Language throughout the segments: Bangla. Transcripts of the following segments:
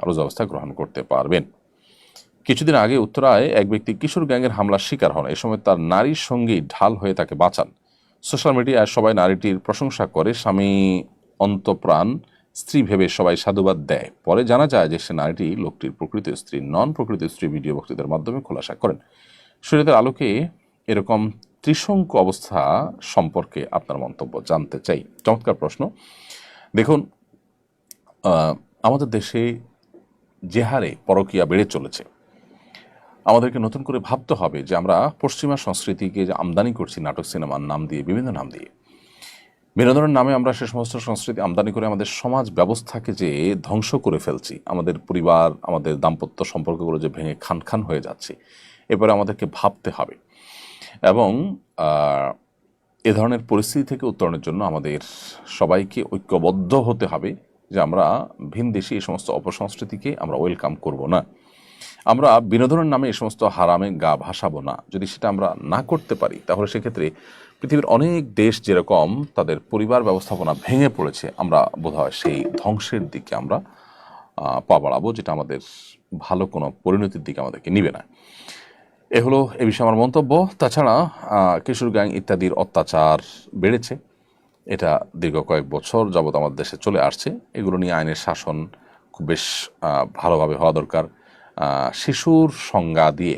রোজা অবস্থা গ্রহণ করতে পারবেন। কিছুদিন আগে উত্তরায় এক ব্যক্তি কিশোর গ্যাংয়ের হামলার শিকার হন। এ সময় তার নারীর সঙ্গী ঢাল হয়ে তাকে বাঁচান। সোশ্যাল মিডিয়ায় সবাই নারীটির প্রশংসা করে, স্বামী অন্তপ্রাণ, স্ত্রী ভেবে সবাই সাধুবাদ দেয়। পরে জানা যায় যে সে নারীটি লোকটির প্রকৃত স্ত্রী নন। প্রকৃত স্ত্রী ভিডিও বক্তৃতার মাধ্যমে খোলাসা করেন। শরীয়তের আলোকে এরকম ত্রিশঙ্কু অবস্থা সম্পর্কে আপনার মন্তব্য জানতে চাই। চমৎকার প্রশ্ন। দেখুন, আমাদের দেশে যে হারে পরকীয়া বেড়ে চলেছে, আমাদেরকে নতুন করে ভাবতে হবে যে আমরা পশ্চিমা সংস্কৃতিকে যে আমদানি করছি নাটক সিনেমার নাম দিয়ে, বিভিন্ন নাম দিয়ে, বিনোদনের নামে আমরা সে সমস্ত সংস্কৃতি আমদানি করে আমাদের সমাজ ব্যবস্থাকে যে ধ্বংস করে ফেলছি, আমাদের পরিবার, আমাদের দাম্পত্য সম্পর্কগুলো যে ভেঙে খান খান হয়ে যাচ্ছে, এরপরে আমাদেরকে ভাবতে হবে। এবং এ ধরনের পরিস্থিতি থেকে উত্তরণের জন্য আমাদের সবাইকে ঐক্যবদ্ধ হতে হবে যে আমরা ভিনদেশী এই সমস্ত অপসংস্কৃতিকে আমরা ওয়েলকাম করব না। আমরা বিনোদনের নামে এই সমস্ত হারামে গা ভাসাবো না। যদি সেটা আমরা না করতে পারি, তাহলে সেক্ষেত্রে পৃথিবীর অনেক দেশ যেরকম তাদের পরিবার ব্যবস্থাপনা ভেঙে পড়েছে, আমরা বোধহয় সেই ধ্বংসের দিকে আমরা পা বাড়াবো, যেটা আমাদের ভালো কোনো পরিণতির দিকে আমাদেরকে নিবে না। এ হলো এ বিষয়ে আমার মন্তব্য। তাছাড়া কিশোর গ্যাং ইত্যাদির অত্যাচার বেড়েছে, এটা দীর্ঘ কয়েক বছর যাবৎ আমাদের দেশে চলে আসছে। এগুলো নিয়ে আইনের শাসন খুব বেশ ভালোভাবে হওয়া দরকার। শিশুর সংজ্ঞা দিয়ে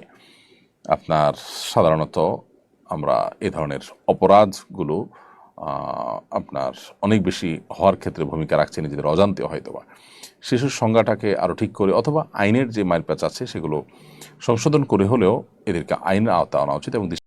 আপনার সাধারণত আমরা এ ধরনের অপরাধগুলো আপনার অনেক বেশি হওয়ার ক্ষেত্রে ভূমিকা রাখছে নিজেদের অজান্তে হয়তোবা। শিশুর সংজ্ঞাটাকে আরও ঠিক করে, অথবা আইনের যে মাইলপ্যাচ আছে সেগুলো সংশোধন করে হলেও এদেরকে আইনের আওতা আনা উচিত এবং